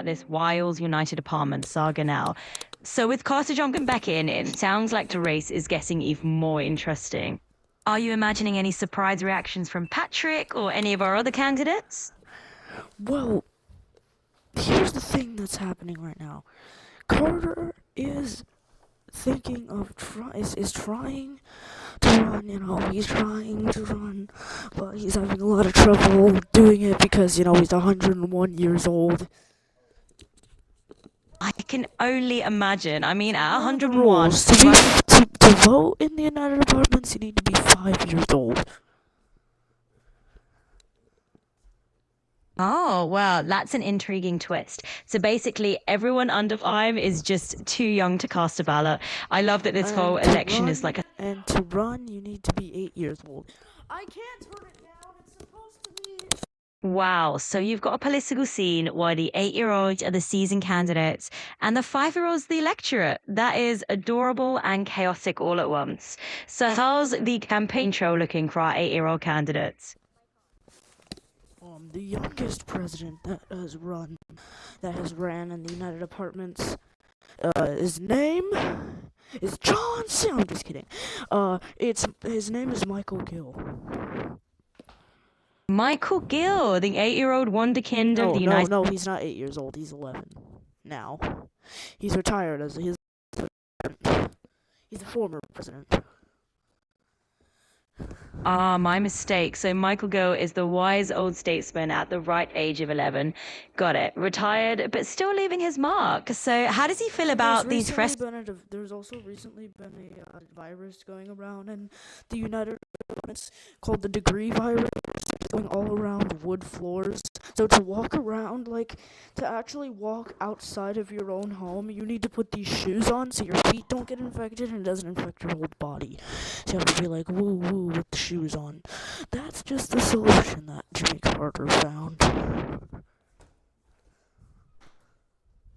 about this Wiles United Apartment saga now. So with Carter jumping back in, it sounds like the race is getting even more interesting. Are you imagining any surprise reactions from Patrick or any of our other candidates? Well, here's the thing that's happening right now. Carter is thinking of is trying to run, he's trying to run, but he's having a lot of trouble doing it because, he's 101 years old. I can only imagine. I mean, at One of the 101, rules to vote in the United Apartments, you need to be 5 years old. Oh, well, that's an intriguing twist. So basically, everyone under five is just too young to cast a ballot. I love that this whole election is like a. And to run, you need to be 8 years old. I can't turn it down. It's supposed to be. Wow, so you've got a political scene where the 8-year-olds are the seasoned candidates and the 5-year-olds the electorate. That is adorable and chaotic all at once. So how's the campaign trail looking for our 8-year-old candidates? The youngest president that has ran in the United Apartments, his name is John C. I'm just kidding. His name is Michael Gill. Michael Gill, the 8-year-old wonderkind of the United. No, he's not 8 years old. He's 11 now. He's retired as he's a former president. Ah, my mistake. So Michael Gill is the wise old statesman at the right age of 11. Got it. Retired, but still leaving his mark. So how does he feel about these fresh... There's also recently been a virus going around in the United States called the degree virus, going all around wood floors. So to actually walk outside of your own home, you need to put these shoes on so your feet don't get infected and it doesn't infect your whole body. So you have to be like, woo woo, with the shoes on. That's just the solution that Jimmy Carter found.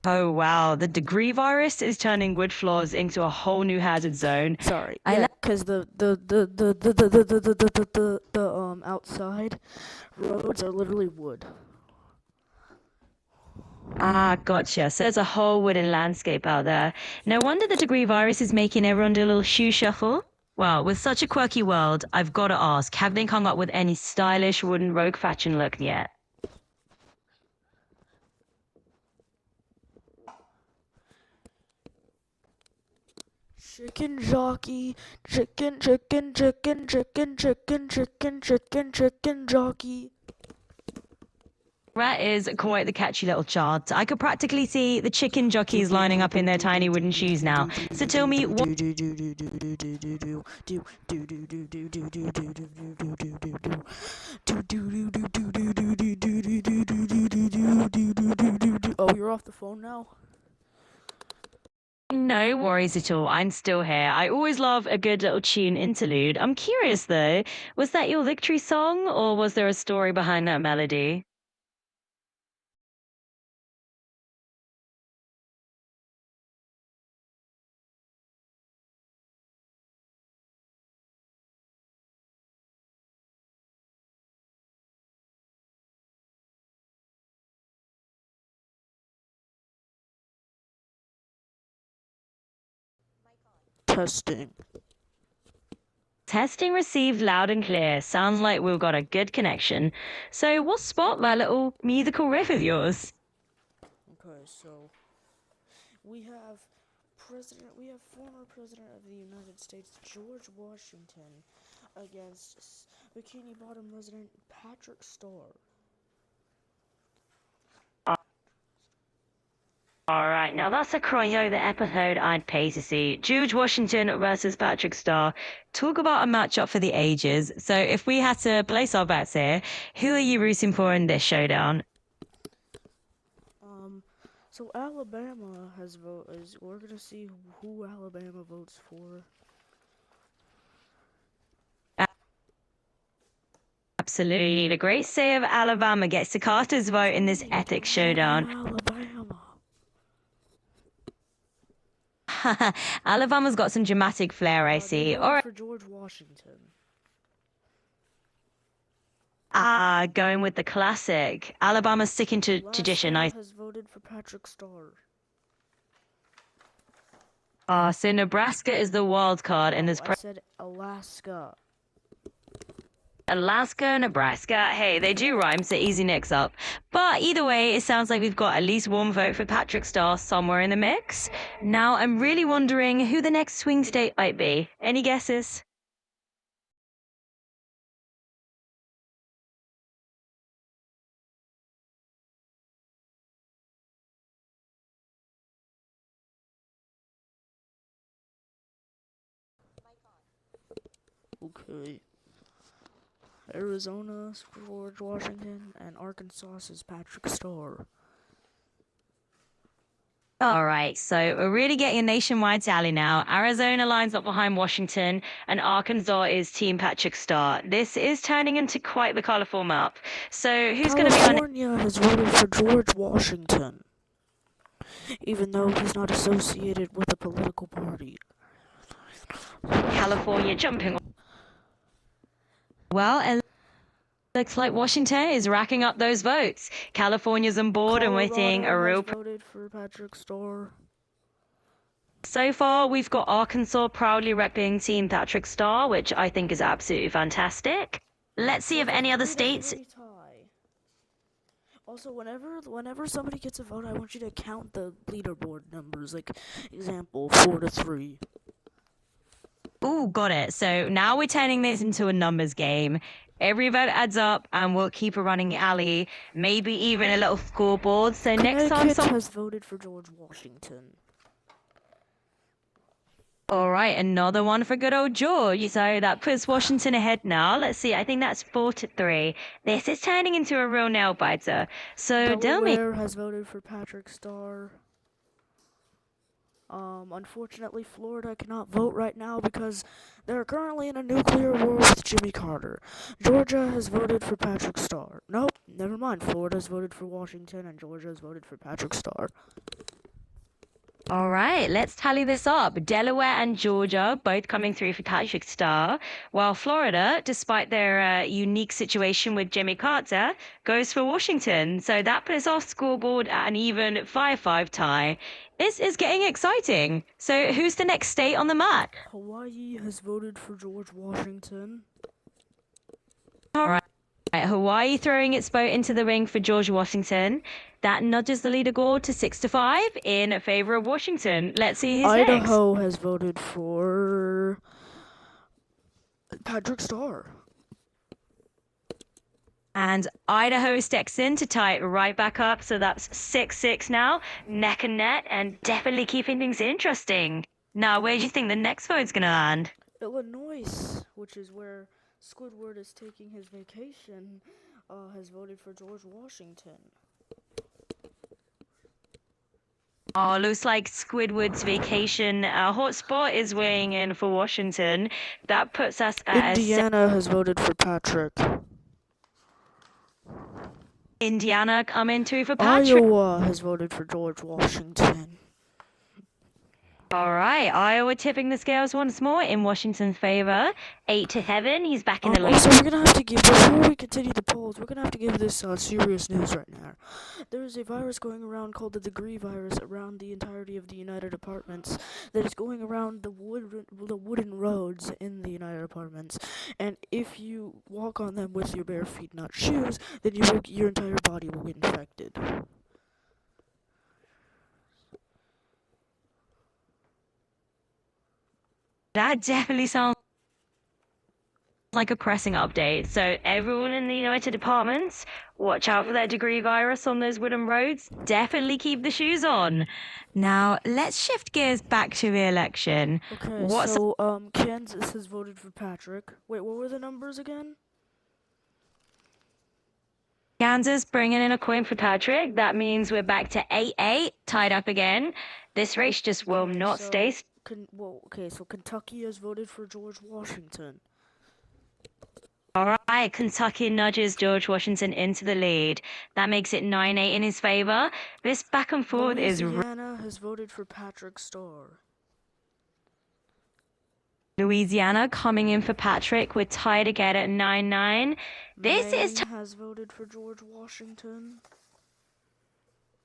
Oh, wow. The degree virus is turning wood floors into a whole new hazard zone. Sorry. Because the outside roads are literally wood. Ah, gotcha. So there's a whole wooden landscape out there. No wonder the degree virus is making everyone do a little shoe shuffle. Well, with such a quirky world, I've got to ask, have they come up with any stylish wooden rogue fashion look yet? Chicken jockey, chicken jockey. That is quite the catchy little chart. I could practically see the chicken jockeys lining up in their tiny wooden shoes now. So tell me, what... Oh, you're off the phone now? No worries at all. I'm still here. I always love a good little tune interlude. I'm curious though, was that your victory song or was there a story behind that melody? Testing. Testing received loud and clear. Sounds like we've got a good connection. So what's spot that little musical riff of yours? Okay, so we have former President of the United States George Washington against Bikini Bottom resident Patrick Starr. All right, now that's a cryo the episode I'd pay to see. George Washington versus Patrick Starr. Talk about a matchup for the ages. So if we had to place our bets here, who are you rooting for in this showdown? So Alabama has voted. We're gonna see who Alabama votes for. Absolutely. The great state of Alabama gets to cast his vote in this epic showdown. Alabama. Alabama's got some dramatic flair, I see. All right. For George Washington. Going with the classic. Alabama's sticking to tradition. Alaska has voted for Patrick Starr. So Nebraska is the wild card in this. I said Alaska. Alaska, Nebraska. Hey, they do rhyme, so easy mix up. But either way, it sounds like we've got at least one vote for Patrick Starr somewhere in the mix. Now, I'm really wondering who the next swing state might be. Any guesses? Okay. Arizona, George Washington, and Arkansas is Patrick Starr. All right, so we're really getting a nationwide tally now. Arizona lines up behind Washington, and Arkansas is Team Patrick Starr. This is turning into quite the colourful map. So who's going to be on? California has voted for George Washington, even though he's not associated with a political party. California jumping. Well, it looks like Washington is racking up those votes. California's on board, and we're seeing a real. Voted for Patrick Starr. So far, we've got Arkansas proudly repping Team Patrick Starr, which I think is absolutely fantastic. Let's see if any other states. Also, whenever somebody gets a vote, I want you to count the leaderboard numbers. Like, example, 4-3. Ooh, got it. So now we're turning this into a numbers game. Every vote adds up, and we'll keep a running alley, maybe even a little scoreboard. So next time, has voted for George Washington. All right, another one for good old George. So that puts Washington ahead now. Let's see. I think that's 4-3. This is turning into a real nail biter. So Delaware has voted for Patrick Starr. Unfortunately, Florida cannot vote right now because they're currently in a nuclear war with Jimmy Carter. Georgia has voted for Patrick Starr. Nope, never mind. Florida's voted for Washington and Georgia's voted for Patrick Starr. All right, let's tally this up. Delaware and Georgia both coming through for Patrick Starr, while Florida, despite their unique situation with Jimmy Carter, goes for Washington. So that puts our scoreboard at an even 5-5 tie. This is getting exciting. So who's the next state on the map? Hawaii has voted for George Washington. All right. Hawaii throwing its vote into the ring for George Washington. That nudges the leaderboard to 6-5 in favor of Washington. Let's see who's next. Idaho has voted for Patrick Starr. And Idaho steps in to tie it right back up. So that's 6-6 now, neck and neck, and definitely keeping things interesting. Now, where do you think the next vote's going to land? Illinois, which is where Squidward is taking his vacation, has voted for George Washington. Oh, looks like Squidward's vacation hotspot is weighing in for Washington. That puts us at Indiana has voted for Patrick. Indiana coming through for Patrick. Iowa has voted for George Washington. All right, Iowa tipping the scales once more in Washington's favor. 8-7. He's back in the lead. Also, we're gonna have to give, before we continue the polls, we're gonna have to give this serious news right now. There is a virus going around called the degree virus around the entirety of the United Apartments that is going around the wooden roads in the United Apartments. And if you walk on them with your bare feet, not shoes, then your entire body will get infected. That definitely sounds like a pressing update. So everyone in the United Apartments, watch out for that degree virus on those wooden roads. Definitely keep the shoes on. Now, let's shift gears back to the election. Okay, so Kansas has voted for Patrick. Wait, what were the numbers again? Kansas bringing in a coin for Patrick. That means we're back to 8-8, tied up again. This race just will not stay. So Kentucky has voted for George Washington. All right, Kentucky nudges George Washington into the lead. That makes it 9-8 in his favor. This back and forth is... Louisiana has voted for Patrick Starr. Louisiana coming in for Patrick. We're tied again at 9-9. This is Maine has voted for George Washington.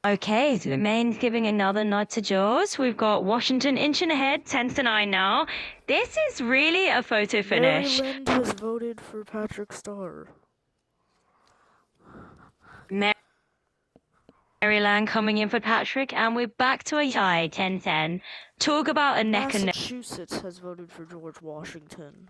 okay. So Maine's giving another nod to Jaws. We've got Washington inching ahead, 10-9 now. This is really a photo finish. Maryland has voted for Patrick Starr. Maryland coming in for Patrick, and we're back to a tie, 10-10. Talk about a neck and neck. Massachusetts has voted for George Washington.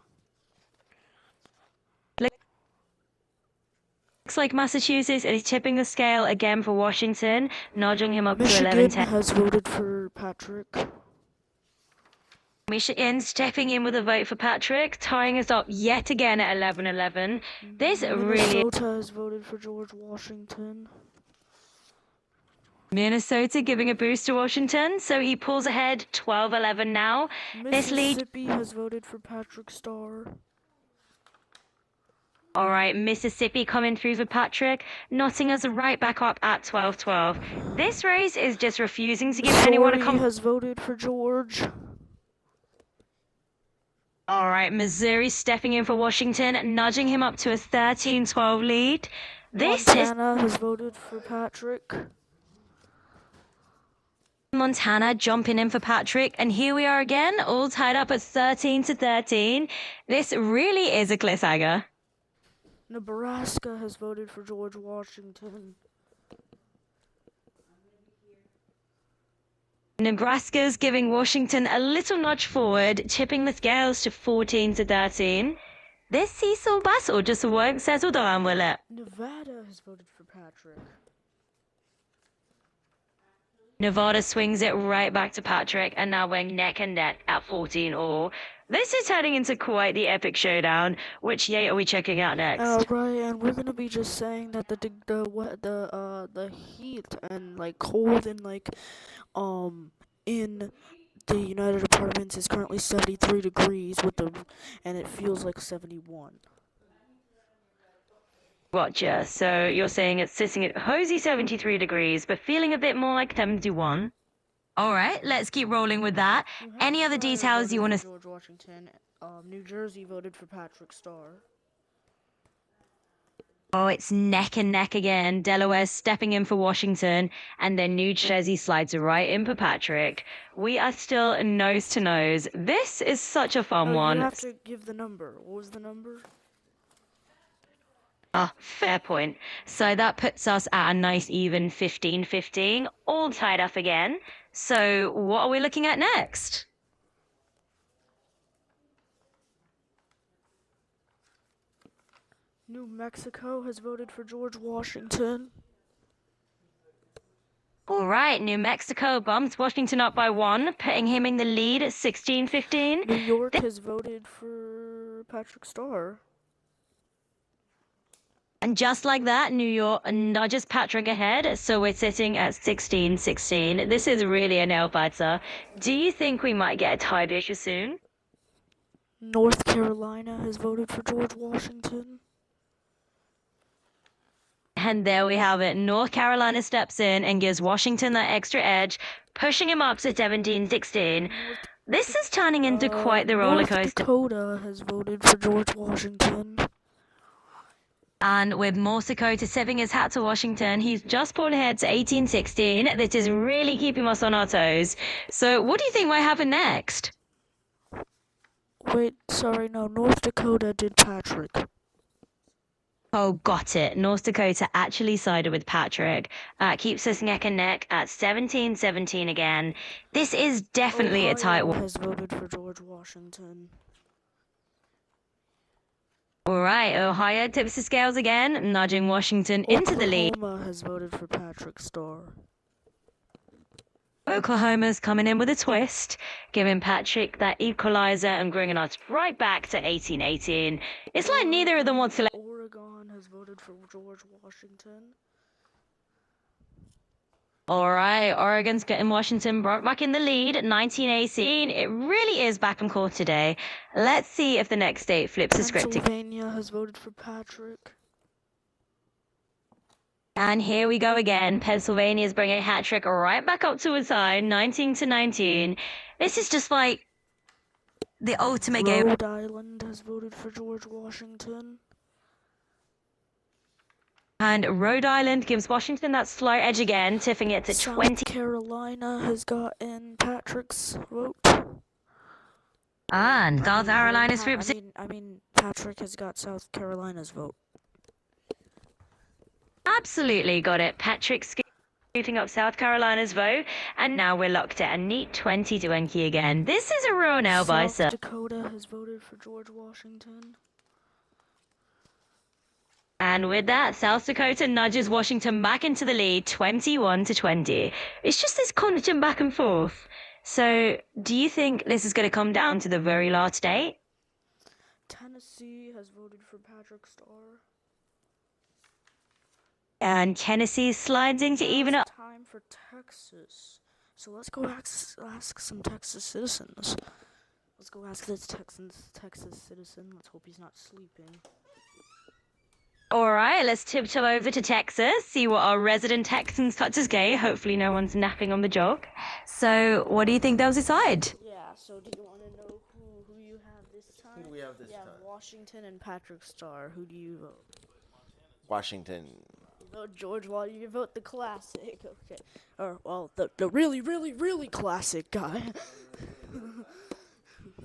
Looks like Massachusetts is tipping the scale again for Washington, nudging him up to Michigan 11-10. has voted for Patrick. Michigan stepping in with a vote for Patrick, tying us up yet again at 11-11. This really... Minnesota has voted for George Washington. Minnesota giving a boost to Washington, so he pulls ahead 12-11 now. Mississippi has voted for Patrick Starr. All right, Mississippi coming through for Patrick, knotting us right back up at 12-12. This race is just refusing to give anyone a Missouri has voted for George. All right, Missouri stepping in for Washington, nudging him up to a 13-12 lead. Montana has voted for Patrick. Montana jumping in for Patrick, and here we are again, all tied up at 13-13. This really is a cliffhanger. Nebraska has voted for George Washington. Nebraska's giving Washington a little nudge forward, tipping the scales to 14-13. This seesaw battle just won't settle down, will it? Nevada has voted for Patrick. Nevada swings it right back to Patrick, and now we're neck and neck at 14-all. This is heading into quite the epic showdown. Which yay are we checking out next? Right, and we're gonna be just saying that the heat and like cold and like in the United Apartments is currently 73 degrees and it feels like 71. Gotcha. So you're saying it's sitting at Hosey 73 degrees, but feeling a bit more like 71. All right, let's keep rolling with that. Any other details you want to... George Washington. New Jersey voted for Patrick Starr. Oh, it's neck and neck again. Delaware's stepping in for Washington, and then New Jersey slides right in for Patrick. We are still nose to nose. This is such a fun one. You have to give the number. What was the number? Ah, fair point. So that puts us at a nice even 15-15, all tied up again. So what are we looking at next? New Mexico has voted for George Washington. All right, New Mexico bumps Washington up by 1, putting him in the lead at 16-15. New York has voted for Patrick Starr. And just like that, New York nudges Patrick ahead, so we're sitting at 16-16. This is really a nail-biter. Do you think we might get a tiebreaker soon? North Carolina has voted for George Washington. And there we have it. North Carolina steps in and gives Washington that extra edge, pushing him up to 17-16. This is turning into quite the roller coaster. North Dakota has voted for George Washington. And with North Dakota tipping his hat to Washington, he's just pulled ahead to 18-16. This is really keeping us on our toes. So what do you think might happen next? Wait, sorry, no. North Dakota did Patrick. Oh, got it. North Dakota actually sided with Patrick. Keeps us neck and neck at 17-17 again. This is definitely a tight one. Has voted for George Washington. All right, Ohio tips the scales again, nudging Washington into the lead. Oklahoma has voted for Patrick Starr. Oklahoma's coming in with a twist, giving Patrick that equalizer and bringing us right back to 18-18. It's like neither of them wants to let... Oregon has voted for George Washington. All right, Oregon's getting Washington brought back in the lead at 19-18. It really is back and forth today. Let's see if the next state flips the script. Pennsylvania has voted for Patrick. And here we go again. Pennsylvania's bringing a hat trick right back up to its side, 19-19. This is just like The ultimate game. Rhode Island has voted for George Washington. And Rhode Island gives Washington that slight edge again, tipping it to South 20. Carolina has gotten Patrick's vote. And South Carolina's group. I mean, Patrick has got South Carolina's vote. Absolutely got it. Patrick scooping up South Carolina's vote, and now we're locked at a neat 20 to Enki again. This is a real nail biter. South Dakota has voted for George Washington. And with that, South Dakota nudges Washington back into the lead, 21 to 20. It's just this constant back and forth. So, do you think this is going to come down to the very last state? Tennessee has voted for Patrick Starr. And Tennessee slides into even up. Time for Texas. So let's go ask some Texas citizens. Let's go ask this Texas citizen. Let's hope he's not sleeping. All right, let's tiptoe over to Texas, see what our resident Texans got to say. Hopefully no one's napping on the jog. So what do you think they'll decide? Yeah, so do you want to know who you have this time? Who we have this time? Washington and Patrick Starr. Who do you vote? Washington. You vote George Washington. You vote the classic. Okay. Or, well, the really, really, really classic guy.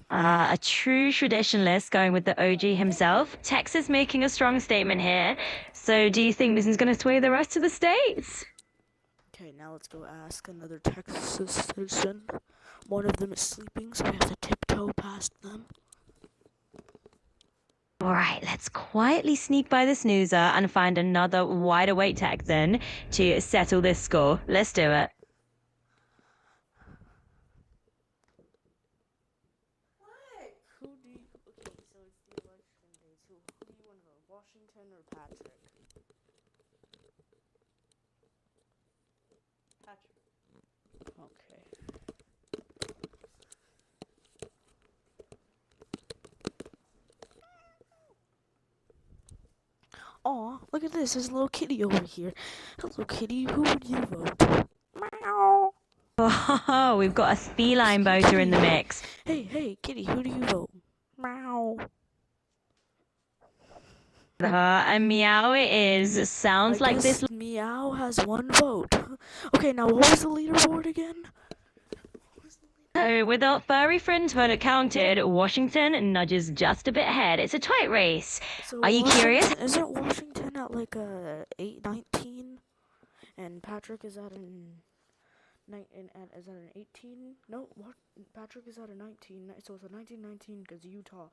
A true traditionalist going with the OG himself. Texas making a strong statement here. So do you think this is going to sway the rest of the states? Okay, now let's go ask another Texas citizen. One of them is sleeping, so we have to tiptoe past them. All right, let's quietly sneak by the snoozer and find another wide awake Texan to settle this score. Let's do it. Washington or Patrick? Patrick. Okay. Aw, look at this. There's a little kitty over here. Hello, kitty. Who would you vote? Meow. Oh, we've got a feline voter in the mix. Hey, kitty. Who do you vote? Meow. And meow it is. Sounds like this. Meow has one vote. Okay, now what was the leaderboard again? So, with our furry friends vote counted, Washington nudges just a bit ahead. It's a tight race. So Are you curious? Isn't Washington at like a 8-19, and Patrick is at an 18? No, what? Patrick is at a 19. So it's a 19-19 because Utah.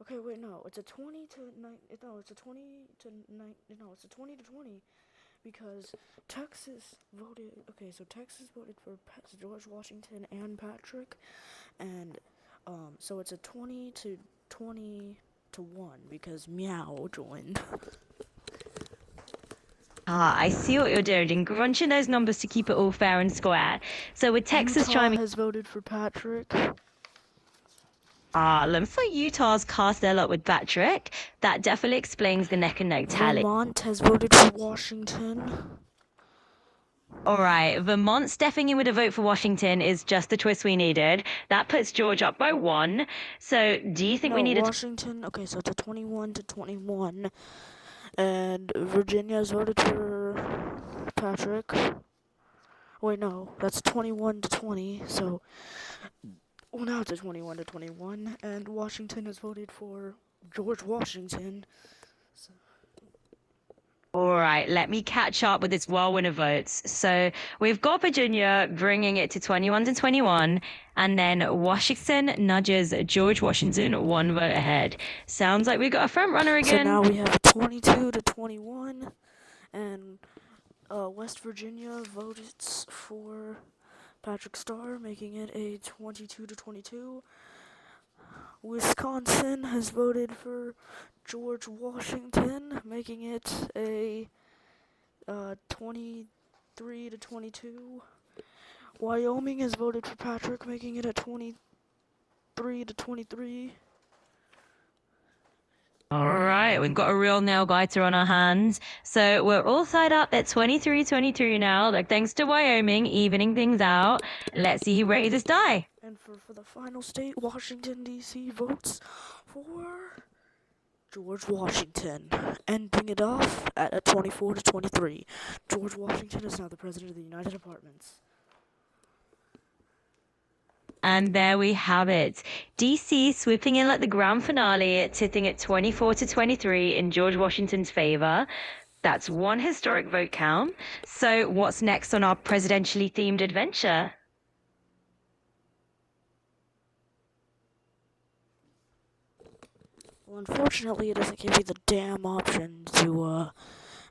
Okay, wait, no, it's a 20 to 9. No, it's a 20 to 9. No, it's a 20 to 20, because Texas voted. Okay, so Texas voted for George Washington and Patrick, and so it's a 20 to 20 to 1 because Meow joined. I see what you're doing, crunching those numbers to keep it all fair and square. So with Texas Utah chiming. has voted for Patrick. Looks for Utah's cast their lot with Patrick. That definitely explains the neck and neck tally. Vermont has voted for Washington. All right, Vermont stepping in with a vote for Washington is just the twist we needed. That puts George up by 1. So do you think we need Washington? Okay, so it's a 21 to 21. And Virginia has voted for Patrick. Wait, no, that's 21 to 20. So, well, now it's a 21 to 21. And Washington has voted for George Washington. So. All right, let me catch up with this whirlwind of votes. So we've got Virginia bringing it to 21 to 21, and then Washington nudges George Washington 1 vote ahead. Sounds like we got a front runner again. So now we have 22 to 21, and West Virginia votes for Patrick Starr, making it a 22 to 22. Wisconsin has voted for George Washington, making it a 23 to 22. Wyoming has voted for Patrick, making it a 23 to 23. All right, we've got a real nail biter on our hands. So we're all tied up at 23-23 now. Like, thanks to Wyoming evening things out. Let's see who raises die. And And for the final state, Washington, D.C. votes for George Washington, ending it off at a 24 to 23. George Washington is now the President of the United Departments. And there we have it. DC swooping in like the grand finale, sitting at 24 to 23 in George Washington's favor. That's one historic vote count. So what's next on our presidentially themed adventure? Well, unfortunately, it doesn't give you the damn option to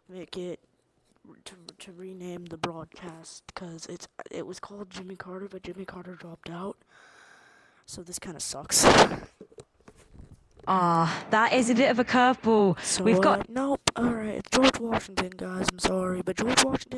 make it to rename the broadcast, because it was called Jimmy Carter, but Jimmy Carter dropped out. So this kind of sucks. That is a bit of a curveball. So We've got nope. All right, it's George Washington, guys. I'm sorry, but George Washington